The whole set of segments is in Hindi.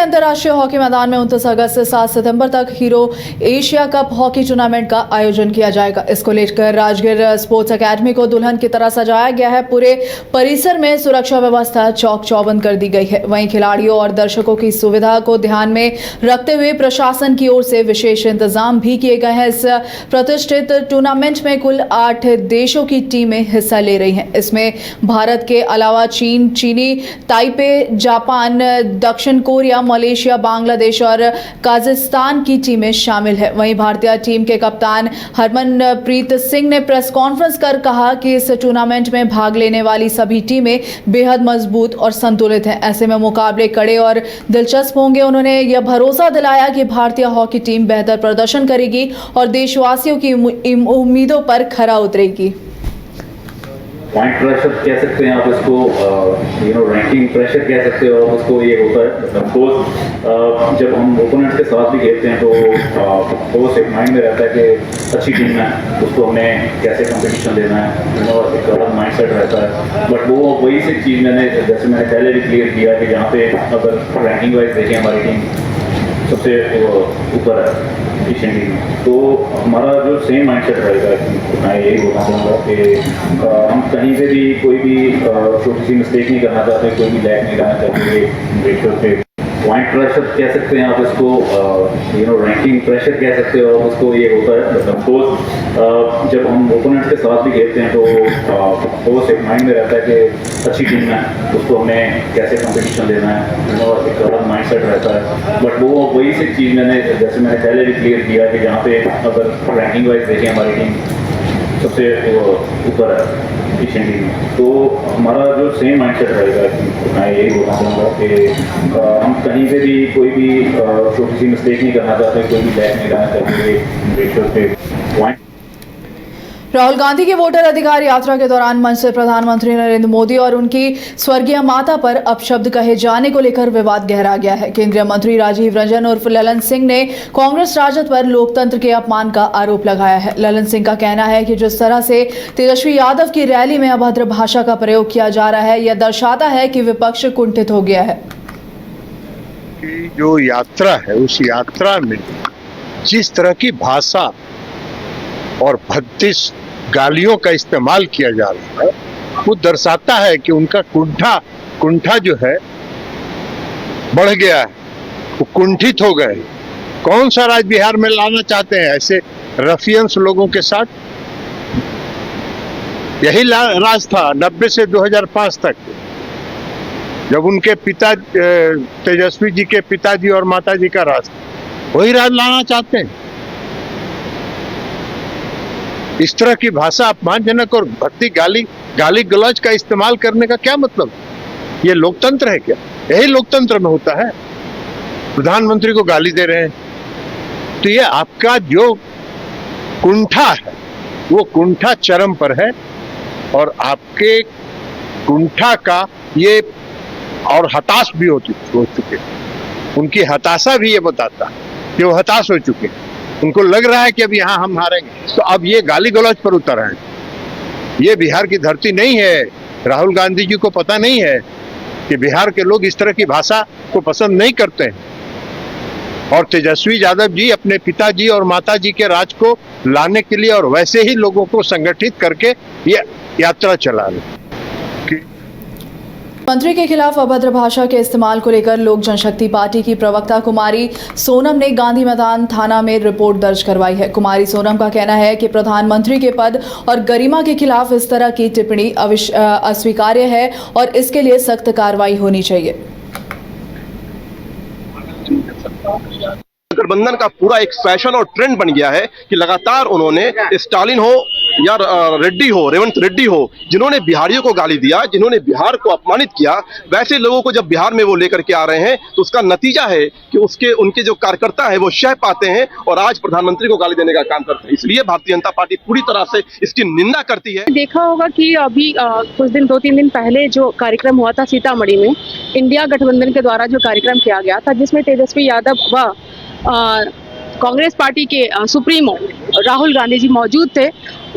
अंतर्राष्ट्रीय हॉकी मैदान में 29 अगस्त से 7 सितंबर तक hero Asia cup hockey tournament का आयोजन किया जाएगा। इसको लेकर राजगीर स्पोर्ट्स एकेडमी को दुल्हन की तरह सजाया गया है। पूरे परिसर में सुरक्षा व्यवस्था चौक चौबंद कर दी गई है। वहीं खिलाड़ियों और दर्शकों की सुविधा को ध्यान में रखते हुए प्रशासन की ओर से विशेष इंतजाम भी किए गए हैं। इस प्रतिष्ठित टूर्नामेंट में कुल 8 देशों की टीमें हिस्सा ले रही हैं। इसमें भारत के अलावा चीनी, ताइपे, जापान, दक्षिण कोरिया, मलेशिया, बांग्लादेश और काजाकिस्तान की टीमें शामिल है। वहीं भारतीय टीम के कप्तान हरमनप्रीत सिंह ने प्रेस कॉन्फ्रेंस कर कहा कि इस टूर्नामेंट में भाग लेने वाली सभी टीमें बेहद मजबूत और संतुलित हैं। ऐसे में मुकाबले कड़े और दिलचस्प होंगे। उन्होंने यह भरोसा दिलाया कि भारतीय हॉकी टीम बेहतर प्रदर्शन करेगी और देशवासियों की उम्मीदों पर खरा उतरेगी। पॉइंट प्रेशर कह सकते हैं आप इसको, रैंकिंग प्रेशर कह सकते हो आप उसको। ये होता है ऑफकोर्स जब हम ओपोनेंट के साथ भी खेलते हैं तो ऑफकोर्स एक माइंड में रहता है कि अच्छी टीम है, उसको हमें कैसे कंपटीशन देना है, एक अलग माइंड सेट रहता है। बट वो वही से चीज़ जैसे मैंने पहले भी क्लियर किया कि जहाँ पे अगर रैंकिंग वाइज देखें हमारी टीम सबसे ऊपर है एशियन टीम में, तो हमारा जो सेम माइंडसेट रहेगा। मैं यही बोलना चाहूँगा कि हम कहीं से भी कोई भी छोटी सी मिस्टेक नहीं करना चाहते, कोई भी लैग नहीं करना चाहते। पॉइंट प्रेशर कह सकते हैं आप इसको, रैंकिंग प्रेशर कह सकते हो आप उसको। ये होता है ऑफकोर्स जब हम ओपोनेंट के साथ भी खेलते हैं तो ऑफकोर्स एक माइंड में रहता है कि अच्छी टीम है, उसको हमें कैसे कंपटीशन देना है, एक अलग माइंड सेट रहता है। बट वो वही से चीज़ जैसे मैंने पहले भी क्लियर किया कि जहाँ पे अगर रैंकिंग वाइज देखें हमारी टीम सबसे ऊपर है एशियन टीम में, तो हमारा जो सेम माइंडसेट रहेगा। मैं यही बोलना चाहूँगा कि हम कहीं से भी कोई भी छोटी सी मिस्टेक नहीं करना चाहते, कोई भी लैग नहीं करना चाहते। पॉइंट राहुल गांधी के वोटर अधिकार यात्रा के दौरान मंच से प्रधानमंत्री नरेंद्र मोदी और उनकी स्वर्गीय माता पर अपशब्द कहे जाने को लेकर विवाद गहरा गया है। केंद्रीय मंत्री राजीव रंजन उर्फ ललन सिंह ने कांग्रेस राजद पर लोकतंत्र के अपमान का आरोप लगाया है। ललन सिंह का कहना है कि जिस तरह से तेजस्वी यादव की रैली में अभद्र भाषा का प्रयोग किया जा रहा है, यह दर्शाता है कि विपक्ष कुंठित हो गया है। कि जो यात्रा है उस यात्रा में जिस तरह की भाषा और भद्दी गालियों का इस्तेमाल किया जा रहा है, वो दर्शाता है कि उनका कुंठा जो है बढ़ गया है, वो कुंठित हो गए। कौन सा राज बिहार में लाना चाहते हैं ऐसे रफियंस लोगों के साथ? यही राज था 90 से 2005 तक, जब उनके पिता तेजस्वी जी के पिताजी और माताजी का राज, वही राज लाना चाहते हैं। इस तरह की भाषा अपमानजनक और भद्दी गाली गलौज का इस्तेमाल करने का क्या मतलब? ये लोकतंत्र है क्या? यही लोकतंत्र में होता है। प्रधानमंत्री को गाली दे रहे हैं, तो ये आपका जो कुंठा है वो कुंठा चरम पर है। और आपके कुंठा का ये और हताश भी हो चुके, उनकी हताशा भी ये बताता है कि वो हताश हो चुके हैं। उनको लग रहा है कि अब यहाँ हम हारेंगे, तो अब ये गाली गलौज पर उतर आए। ये बिहार की धरती नहीं है। राहुल गांधी जी को पता नहीं है कि बिहार के लोग इस तरह की भाषा को पसंद नहीं करते हैं। और तेजस्वी यादव जी अपने पिताजी और माताजी के राज को लाने के लिए और वैसे ही लोगों को संगठित करके ये यात्रा चला रहे। मंत्री के खिलाफ अभद्र भाषा के इस्तेमाल को लेकर लोक जनशक्ति पार्टी की प्रवक्ता कुमारी सोनम ने गांधी मैदान थाना में रिपोर्ट दर्ज करवाई है। कुमारी सोनम का कहना है कि प्रधानमंत्री के पद और गरिमा के खिलाफ इस तरह की टिप्पणी अस्वीकार्य है और इसके लिए सख्त कार्रवाई होनी चाहिए। गठबंधन का पूरा एक फैशन और ट्रेंड बन गया है कि लगातार उन्होंने स्टालिन हो या रेड्डी हो, रेवंत रेड्डी हो, जिन्होंने बिहारियों को गाली दिया, जिन्होंने बिहार को अपमानित किया, वैसे लोगों को जब बिहार में वो लेकर के आ रहे हैं तो उसका नतीजा है कि उनके जो कार्यकर्ता है वो शह पाते हैं और आज प्रधानमंत्री को गाली देने का काम करते हैं। इसलिए भारतीय जनता पार्टी पूरी तरह से इसकी निंदा करती है। देखा होगा कि अभी कुछ दिन 2-3 दिन पहले जो कार्यक्रम हुआ था सीतामढ़ी में, इंडिया गठबंधन के द्वारा जो कार्यक्रम किया गया था, जिसमें तेजस्वी यादव व कांग्रेस पार्टी के सुप्रीमो राहुल गांधी जी मौजूद थे।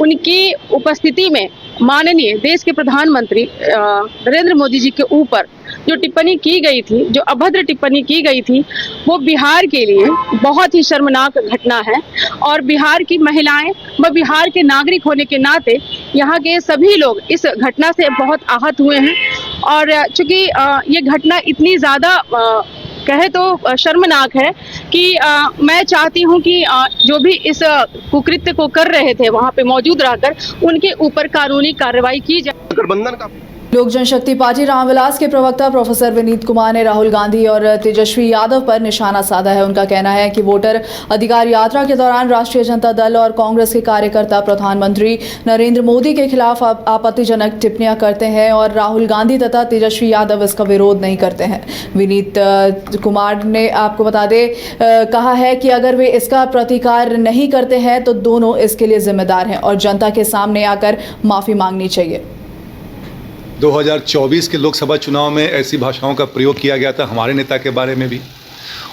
उनकी उपस्थिति में माननीय देश के प्रधानमंत्री नरेंद्र मोदी जी के ऊपर जो टिप्पणी की गई थी, जो अभद्र टिप्पणी की गई थी, वो बिहार के लिए बहुत ही शर्मनाक घटना है। और बिहार की महिलाएं व बिहार के नागरिक होने के नाते यहाँ के सभी लोग इस घटना से बहुत आहत हुए हैं। और चूंकि ये घटना इतनी ज़्यादा कहे तो शर्मनाक है कि मैं चाहती हूं कि जो भी इस कुकृत्य को कर रहे थे वहां पे मौजूद रहकर उनके ऊपर कानूनी कार्रवाई की जाए। गठबंधन का लोक जनशक्ति पार्टी रामविलास के प्रवक्ता प्रोफेसर विनीत कुमार ने राहुल गांधी और तेजस्वी यादव पर निशाना साधा है। उनका कहना है कि वोटर अधिकार यात्रा के दौरान राष्ट्रीय जनता दल और कांग्रेस के कार्यकर्ता प्रधानमंत्री नरेंद्र मोदी के खिलाफ आपत्तिजनक टिप्पणियां करते हैं और राहुल गांधी तथा तेजस्वी यादव इसका विरोध नहीं करते हैं। विनीत कुमार ने आपको बता दें कहा है कि अगर वे इसका प्रतिकार नहीं करते हैं तो दोनों इसके लिए जिम्मेदार हैं और जनता के सामने आकर माफी मांगनी चाहिए। 2024 के लोकसभा चुनाव में ऐसी भाषाओं का प्रयोग किया गया था हमारे नेता के बारे में भी,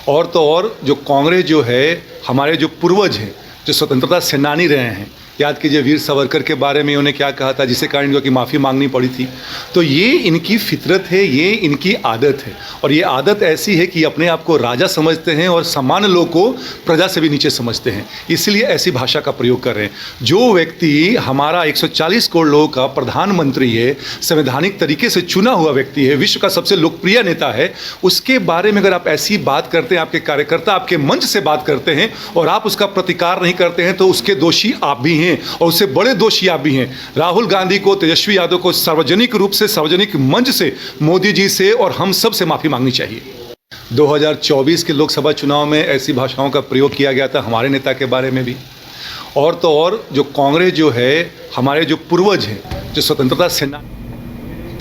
और तो और जो कांग्रेस जो है, हमारे जो पूर्वज हैं, जो स्वतंत्रता सेनानी रहे हैं, याद कीजिए वीर सावरकर के बारे में उन्होंने क्या कहा था, जिससे कारण इनको की माफ़ी मांगनी पड़ी थी। तो ये इनकी फितरत है, ये इनकी आदत है, और ये आदत ऐसी है कि अपने आप को राजा समझते हैं और सामान्य लोग को प्रजा से भी नीचे समझते हैं, इसलिए ऐसी भाषा का प्रयोग कर रहे हैं। जो व्यक्ति हमारा 140 करोड़ लोगों का प्रधानमंत्री है, संवैधानिक तरीके से चुना हुआ व्यक्ति है, विश्व का सबसे लोकप्रिय नेता है, उसके बारे में अगर आप ऐसी बात करते हैं, आपके कार्यकर्ता आपके मंच से बात करते हैं और आप उसका प्रतिकार नहीं करते हैं, तो उसके दोषी आप भी हैं और उससे बड़े दोषी आप भी हैं। राहुल गांधी को, तेजस्वी यादव को सार्वजनिक रूप से, सार्वजनिक मंच से मोदी जी से और हम सब से माफी मांगनी चाहिए। 2024 के लोकसभा चुनाव में ऐसी भाषाओं का प्रयोग किया गया था हमारे नेता के बारे में भी, और तो और जो कांग्रेस जो है, हमारे जो पूर्वज हैं, जो स्वतंत्रता सेना।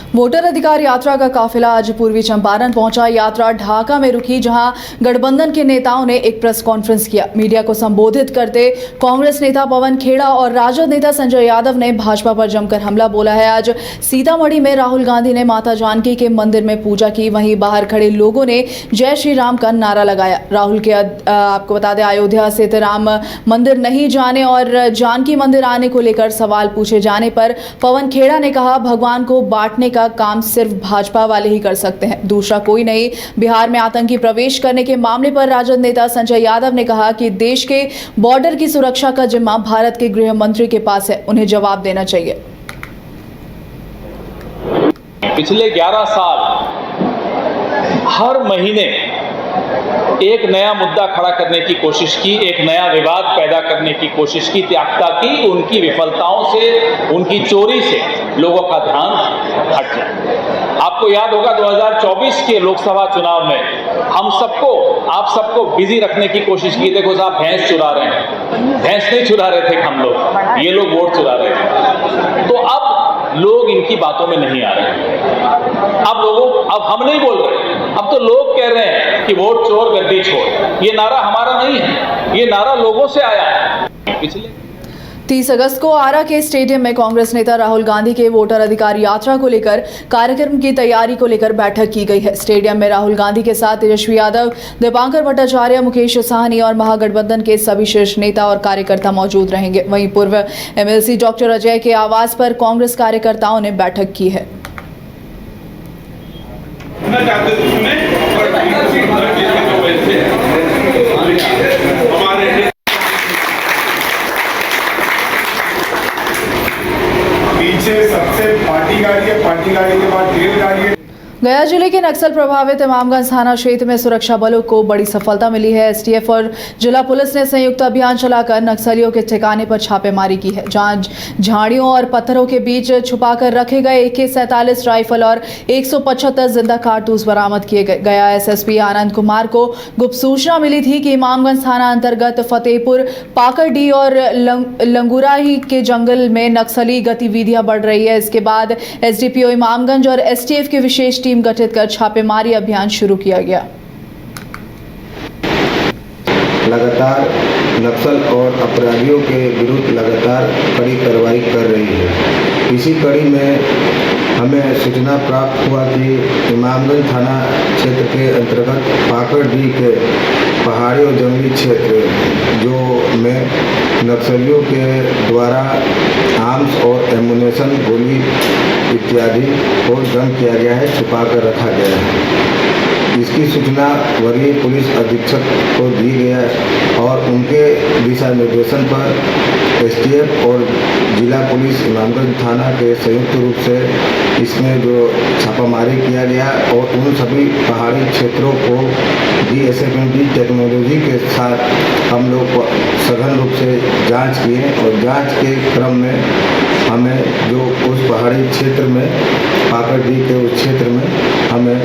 वोटर अधिकार यात्रा का काफिला आज पूर्वी चंपारण पहुंचा। यात्रा ढाका में रुकी, जहां गठबंधन के नेताओं ने एक प्रेस कॉन्फ्रेंस किया। मीडिया को संबोधित करते कांग्रेस नेता पवन खेड़ा और राजद नेता संजय यादव ने भाजपा पर जमकर हमला बोला है। आज सीतामढ़ी में राहुल गांधी ने माता जानकी के मंदिर में पूजा की, वहीं बाहर खड़े लोगों ने जय श्री राम का नारा लगाया। राहुल के आपको बता दें, अयोध्या स्थित राम मंदिर नहीं जाने और जानकी मंदिर आने को लेकर सवाल पूछे जाने पर पवन खेड़ा ने कहा, भगवान को बांटने का काम सिर्फ भाजपा वाले ही कर सकते हैं, दूसरा कोई नहीं। बिहार में आतंकी प्रवेश करने के मामले पर राजद नेता संजय यादव ने कहा कि देश के बॉर्डर की सुरक्षा का जिम्मा भारत के गृह मंत्री के पास है, उन्हें जवाब देना चाहिए। पिछले 11 साल हर महीने एक नया मुद्दा खड़ा करने की कोशिश की, एक नया विवाद पैदा करने की कोशिश की, त्यागता की उनकी विफलताओं से, उनकी चोरी से लोगों का ध्यान हट जाए। आपको याद होगा 2024 के लोकसभा चुनाव में हम सबको, आप सबको बिजी रखने की कोशिश की। देखो साहब, भैंस चुरा रहे हैं, भैंस नहीं चुरा रहे थे हम लोग, ये लोग वोट चुरा रहे थे। तो अब लोग इनकी बातों में नहीं आ रहे। अब हम नहीं बोल रहे, अब तो लोग कह रहे हैं कि वोट चोर गद्दी छोड़। ये नारा हमारा नहीं है, ये नारा लोगों से आया है। पिछले 30 अगस्त को आरा के स्टेडियम में कांग्रेस नेता राहुल गांधी के वोटर अधिकार यात्रा को लेकर कार्यक्रम की तैयारी को लेकर बैठक की गई है। स्टेडियम में राहुल गांधी के साथ तेजस्वी यादव, दीपांकर भट्टाचार्य, मुकेश साहनी और महागठबंधन के सभी शीर्ष नेता और कार्यकर्ता मौजूद रहेंगे। वहीं पूर्व एमएलसी डॉक्टर अजय के आवास पर कांग्रेस कार्यकर्ताओं ने बैठक की है। सबसे पार्टी गाड़ी है, पार्टी गाड़ी के बाद रेल गाड़ी है। गया जिले के नक्सल प्रभावित इमामगंज थाना क्षेत्र में सुरक्षा बलों को बड़ी सफलता मिली है। एसटीएफ और जिला पुलिस ने संयुक्त अभियान चलाकर नक्सलियों के ठिकाने पर छापेमारी की है, जहां झाड़ियों और पत्थरों के बीच छुपाकर रखे गए AK-47 राइफल और 175 जिंदा कारतूस बरामद किए गए। गया एसएसपी आनंद कुमार को गुप्त सूचना मिली थी कि इमामगंज थाना अंतर्गत फतेहपुर, पाकरडी और लंगुराही के जंगल में नक्सली गतिविधियां बढ़ रही है। इसके बाद एसडीपीओ इमामगंज और एसटीएफ की विशेष टीम गठित कर छापेमारी अभियान शुरू किया गया। लगातार नक्सल और अपराधियों के विरुद्ध लगातार कड़ी कार्रवाई कर रही है। इसी कड़ी में हमें सूचना प्राप्त हुआ कि इमामगंज थाना क्षेत्र के अंतर्गत पाकड़डीह के पहाड़ी और जंगली क्षेत्र जो में नक्सलियों के द्वारा आर्म्स और एमुनेशन गोली इत्यादि को जब्त किया गया है, छुपा कर रखा गया है। इसकी सूचना वरीय पुलिस अधीक्षक को दी गई है और उनके दिशा निर्देशन पर एसटीएफ और जिला पुलिस इमामगंज थाना के संयुक्त रूप से इसमें जो छापामारी किया गया और उन सभी पहाड़ी क्षेत्रों को DSMD टेक्नोलॉजी के साथ हम लोग सघन रूप से जांच किए और जांच के क्रम में हमें जो उस पहाड़ी क्षेत्र में पाकड़डीह के उस क्षेत्र में हमें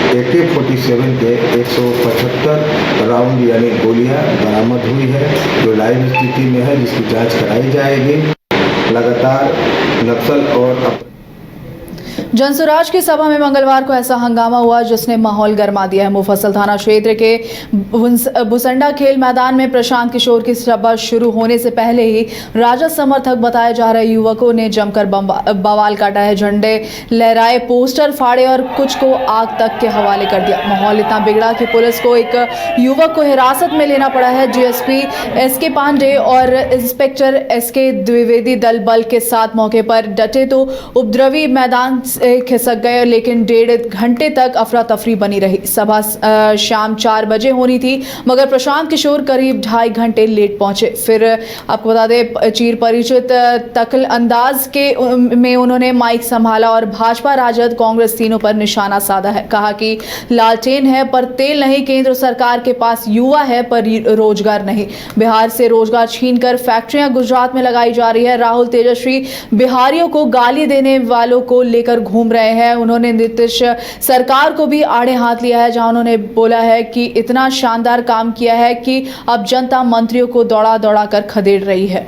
AK-47 के 175 राउंड यानी गोलियां बरामद हुई है, जो लाइव स्थिति में है, जिसकी जांच कराई जाएगी। लगातार नक्सल और जनसुराज की सभा में मंगलवार को ऐसा हंगामा हुआ जिसने माहौल गर्मा दिया है। मुफस्सल थाना क्षेत्र के भुसंडा खेल मैदान में प्रशांत किशोर की सभा शुरू होने से पहले ही राजद समर्थक बताए जा रहे युवकों ने जमकर बवाल काटा है। झंडे लहराए, पोस्टर फाड़े और कुछ को आग तक के हवाले कर दिया। माहौल इतना बिगड़ा कि पुलिस को एक युवक को हिरासत में लेना पड़ा है। DSP SK पांडे और इंस्पेक्टर SK द्विवेदी दल बल के साथ मौके पर डटे तो उपद्रवी मैदान खिसक गए, लेकिन 1.5 घंटे तक अफरा तफरी बनी रही। सभा शाम 4 बजे होनी थी, मगर प्रशांत किशोर करीब 2.5 घंटे लेट पहुंचे। फिर आपको बता दें, चीर परिचित तकल अंदाज के में उन्होंने माइक संभाला और भाजपा, राजद, कांग्रेस तीनों पर निशाना साधा है। कहा कि लालटेन है पर तेल नहीं, केंद्र सरकार के पास युवा है पर रोजगार नहीं। बिहार से रोजगार छीनकर फैक्ट्रियां गुजरात में लगाई जा रही है। राहुल तेजस्वी बिहारियों को गाली देने वालों को लेकर घूम रहे हैं। उन्होंने नीतीश सरकार को भी आड़े हाथ लिया है, जहां उन्होंने बोला है कि इतना शानदार काम किया है कि अब जनता मंत्रियों को दौड़ा दौड़ा कर खदेड़ रही है।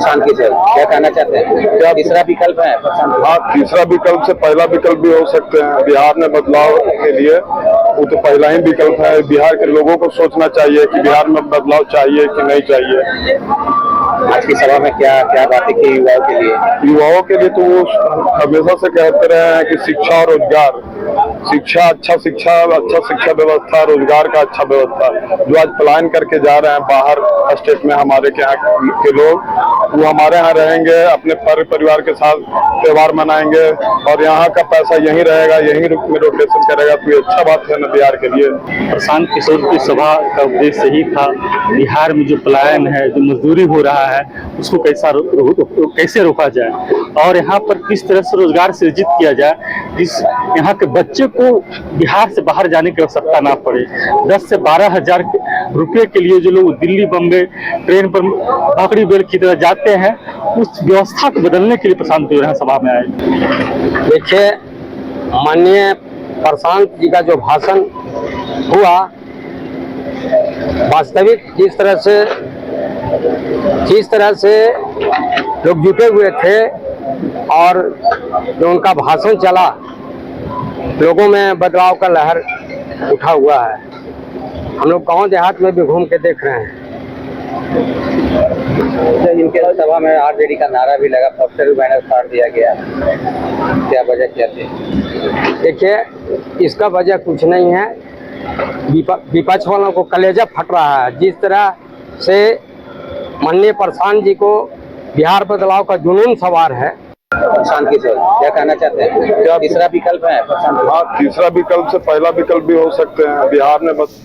शांति से क्या कहना चाहते हैं? क्या तीसरा विकल्प है? हाँ, तीसरा विकल्प से पहला विकल्प भी हो सकते हैं। बिहार में बदलाव के लिए वो तो पहला ही विकल्प है। बिहार के लोगों को सोचना चाहिए कि बिहार में बदलाव चाहिए कि नहीं चाहिए। आज की सभा में क्या क्या बातें की युवाओं के लिए? युवाओं के लिए तो वो हमेशा से कहते रहे हैं कि शिक्षा और रोजगार, शिक्षा, अच्छा शिक्षा व्यवस्था, रोजगार का अच्छा व्यवस्था। जो आज पलायन करके जा रहे हैं बाहर स्टेट में हमारे के यहाँ के लोग, वो हमारे यहाँ रहेंगे, अपने परिवार के साथ त्योहार मनाएंगे और यहाँ का पैसा यहीं रहेगा, यहीं में रोटेशन करेगा। तो ये अच्छा बात है ना बिहार के लिए। प्रशांत किशोर की सभा का उद्देश्य यही था, बिहार में जो पलायन है, जो मजदूरी हो रहा है, उसको कैसे रोका जाए और यहाँ पर किस तरह से रोजगार सृजित किया जाए, जिस यहाँ के बच्चे को बिहार से बाहर जाने की आवश्यकता ना पड़े। 10 से 12 हजार रुपये के लिए जो लोग दिल्ली, बम्बे ट्रेन पर भाकड़ी बेल की तरह जाते हैं, उस व्यवस्था को बदलने के लिए प्रशांत जो है सभा में आए। देखिए, माननीय प्रशांत जी का जो भाषण हुआ, वास्तविक जिस तरह से लोग जुटे हुए थे और जो उनका भाषण चला, लोगों में बदलाव का लहर उठा हुआ है। हम लोग गांव देहात में भी घूम के देख रहे हैं। इनके सभा में आरजेडी का नारा भी लगा, पोस्टर भी बैनर फाड़ दिया गया, क्या वजह क्या थी? देखिए, इसका वजह कुछ नहीं है। विपक्ष वालों को कलेजा फट रहा है। जिस तरह से माननीय प्रशांत जी को बिहार बदलाव का जुनून सवार है। शांति से क्या कहना चाहते हैं? क्या तीसरा विकल्प है? हाँ, तीसरा विकल्प से पहला विकल्प भी हो सकते हैं। बिहार में बस